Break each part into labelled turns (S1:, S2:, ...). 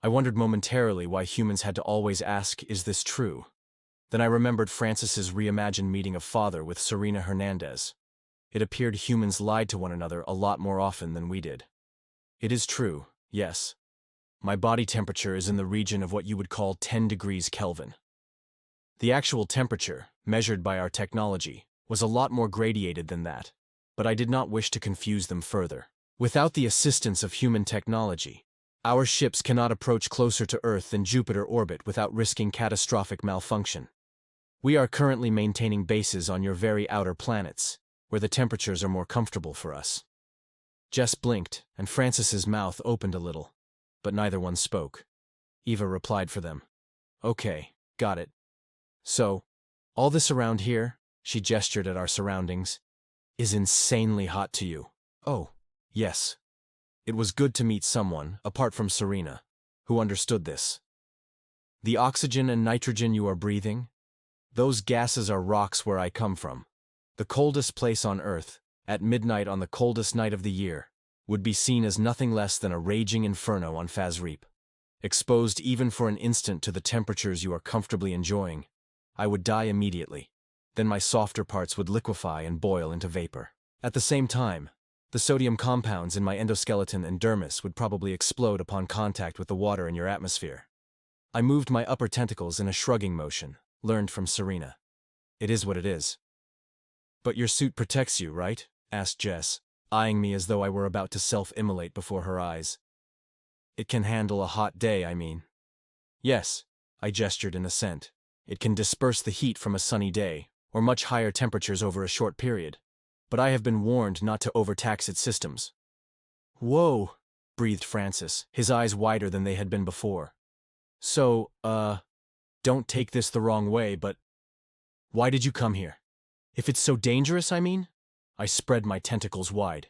S1: I wondered momentarily why humans had to always ask, is this true? Then I remembered Francis's reimagined meeting of father with Serena Hernandez. It appeared humans lied to one another a lot more often than we did. It is true, yes. My body temperature is in the region of what you would call 10 degrees Kelvin. The actual temperature, measured by our technology, was a lot more gradiated than that, but I did not wish to confuse them further. Without the assistance of human technology, our ships cannot approach closer to Earth than Jupiter orbit without risking catastrophic malfunction. We are currently maintaining bases on your very outer planets, where the temperatures are more comfortable for us. Jess blinked, and Francis's mouth opened a little, but neither one spoke. Eva replied for them. Okay, got it. So, all this around here, she gestured at our surroundings, is insanely hot to you. Oh, yes. It was good to meet someone, apart from Serena, who understood this. The oxygen and nitrogen you are breathing? Those gases are rocks where I come from. The coldest place on Earth, at midnight on the coldest night of the year, would be seen as nothing less than a raging inferno on Phasreep. Exposed even for an instant to the temperatures you are comfortably enjoying, I would die immediately. Then my softer parts would liquefy and boil into vapor. At the same time, the sodium compounds in my endoskeleton and dermis would probably explode upon contact with the water in your atmosphere. I moved my upper tentacles in a shrugging motion, learned from Serena. It is what it is. But your suit protects you, right? Asked Jess, eyeing me as though I were about to self-immolate before her eyes. It can handle a hot day, I mean. Yes, I gestured in assent. It can disperse the heat from a sunny day, or much higher temperatures over a short period. But I have been warned not to overtax its systems. Whoa, breathed Francis, his eyes wider than they had been before. So, don't take this the wrong way, but why did you come here? If it's so dangerous, I mean? I spread my tentacles wide.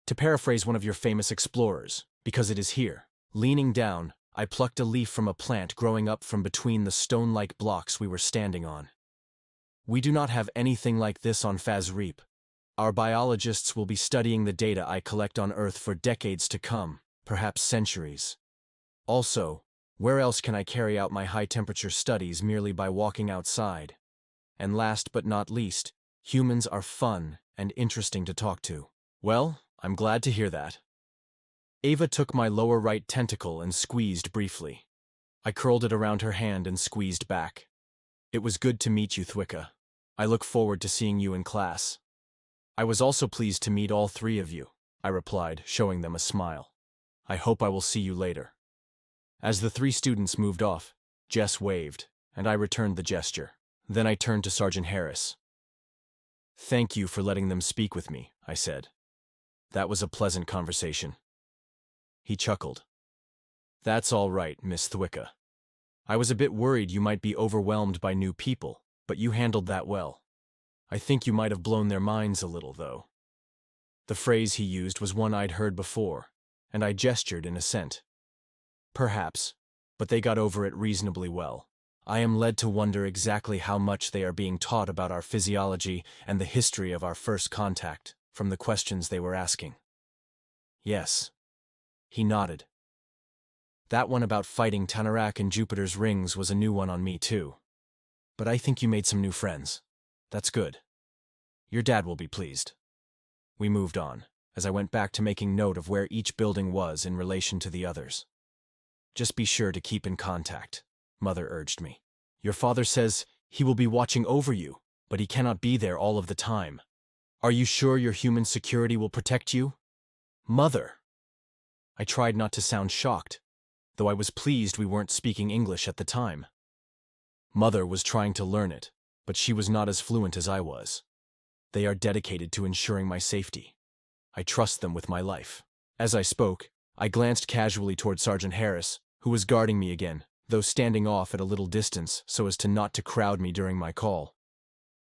S1: To paraphrase one of your famous explorers, because it is here. Leaning down, I plucked a leaf from a plant growing up from between the stone-like blocks we were standing on. We do not have anything like this on Phasreep. Our biologists will be studying the data I collect on Earth for decades to come, perhaps centuries. Also, where else can I carry out my high-temperature studies merely by walking outside? And last but not least, humans are fun and interesting to talk to. Well, I'm glad to hear that. Ava took my lower right tentacle and squeezed briefly. I curled it around her hand and squeezed back. It was good to meet you, Thwicka. I look forward to seeing you in class. I was also pleased to meet all three of you, I replied, showing them a smile. I hope I will see you later. As the three students moved off, Jess waved, and I returned the gesture. Then I turned to Sergeant Harris. Thank you for letting them speak with me, I said. That was a pleasant conversation. He chuckled. That's all right, Miss Thwicka. I was a bit worried you might be overwhelmed by new people, but you handled that well. I think you might have blown their minds a little, though. The phrase he used was one I'd heard before, and I gestured in assent. Perhaps, but they got over it reasonably well. I am led to wonder exactly how much they are being taught about our physiology and the history of our first contact, from the questions they were asking. Yes. He nodded. That one about fighting Tanarak and Jupiter's rings was a new one on me, too. But I think you made some new friends. That's good. Your dad will be pleased. We moved on, as I went back to making note of where each building was in relation to the others. Just be sure to keep in contact, Mother urged me. Your father says he will be watching over you, but he cannot be there all of the time. Are you sure your human security will protect you? Mother! I tried not to sound shocked, though I was pleased we weren't speaking English at the time. Mother was trying to learn it, but she was not as fluent as I was. They are dedicated to ensuring my safety. I trust them with my life. As I spoke, I glanced casually toward Sergeant Harris, who was guarding me again, though standing off at a little distance so as not to crowd me during my call.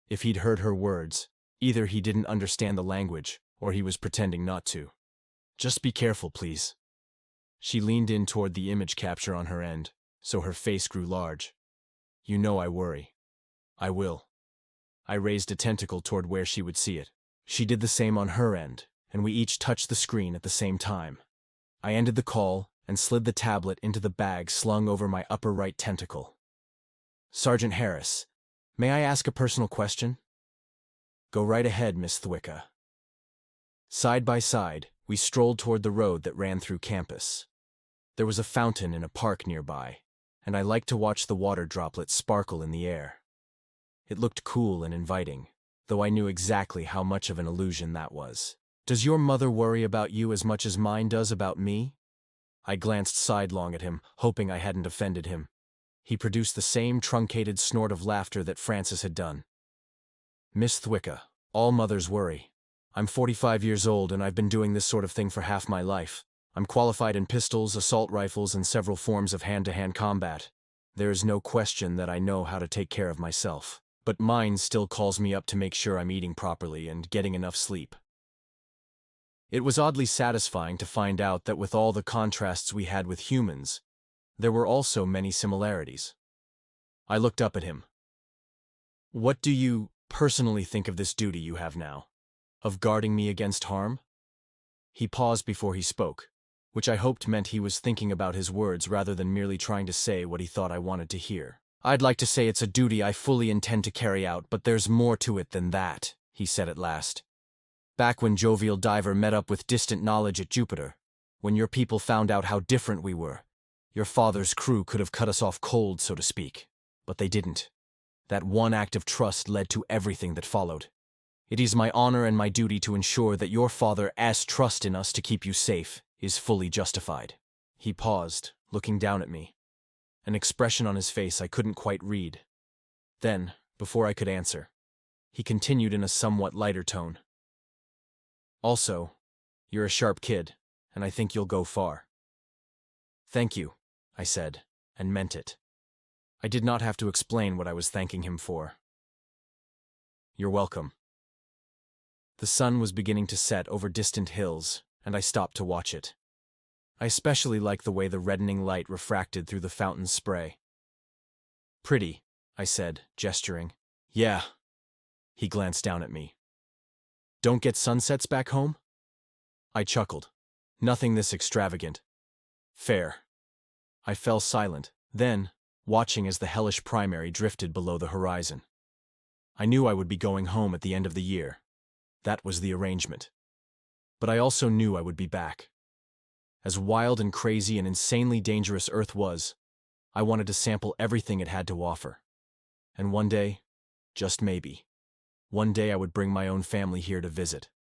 S1: If he'd heard her words, either he didn't understand the language, or he was pretending not to. Just be careful, please. She leaned in toward the image capture on her end, so her face grew large. You know I worry. I will. I raised a tentacle toward where she would see it. She did the same on her end, and we each touched the screen at the same time. I ended the call and slid the tablet into the bag slung over my upper right tentacle. "Sergeant Harris, may I ask a personal question?" "Go right ahead, Miss Thwicka." Side by side, we strolled toward the road that ran through campus. There was a fountain in a park nearby, and I liked to watch the water droplets sparkle in the air. It looked cool and inviting, though I knew exactly how much of an illusion that was. "Does your mother worry about you as much as mine does about me?" I glanced sidelong at him, hoping I hadn't offended him. He produced the same truncated snort of laughter that Francis had done. "Miss Thwicka, all mothers worry. I'm 45 years old and I've been doing this sort of thing for half my life. I'm qualified in pistols, assault rifles, and several forms of hand-to-hand combat. There is no question that I know how to take care of myself. But mine still calls me up to make sure I'm eating properly and getting enough sleep." It was oddly satisfying to find out that with all the contrasts we had with humans, there were also many similarities. I looked up at him. "What do you personally think of this duty you have now? Of guarding me against harm?" He paused before he spoke, which I hoped meant he was thinking about his words rather than merely trying to say what he thought I wanted to hear. "I'd like to say it's a duty I fully intend to carry out, but there's more to it than that," he said at last. "Back when Jovial Diver met up with Distant Knowledge at Jupiter, when your people found out how different we were, your father's crew could have cut us off cold, so to speak. But they didn't. That one act of trust led to everything that followed. It is my honor and my duty to ensure that your father's trust in us to keep you safe is fully justified." He paused, looking down at me, an expression on his face I couldn't quite read. Then, before I could answer, he continued in a somewhat lighter tone. "Also, you're a sharp kid, and I think you'll go far." "Thank you," I said, and meant it. I did not have to explain what I was thanking him for. "You're welcome." The sun was beginning to set over distant hills, and I stopped to watch it. I especially liked the way the reddening light refracted through the fountain's spray. "Pretty," I said, gesturing. "Yeah." He glanced down at me. "Don't get sunsets back home?" I chuckled. "Nothing this extravagant." "Fair." I fell silent, then, watching as the hellish primary drifted below the horizon. I knew I would be going home at the end of the year. That was the arrangement. But I also knew I would be back. As wild and crazy and insanely dangerous Earth was, I wanted to sample everything it had to offer. And one day, just maybe, one day I would bring my own family here to visit.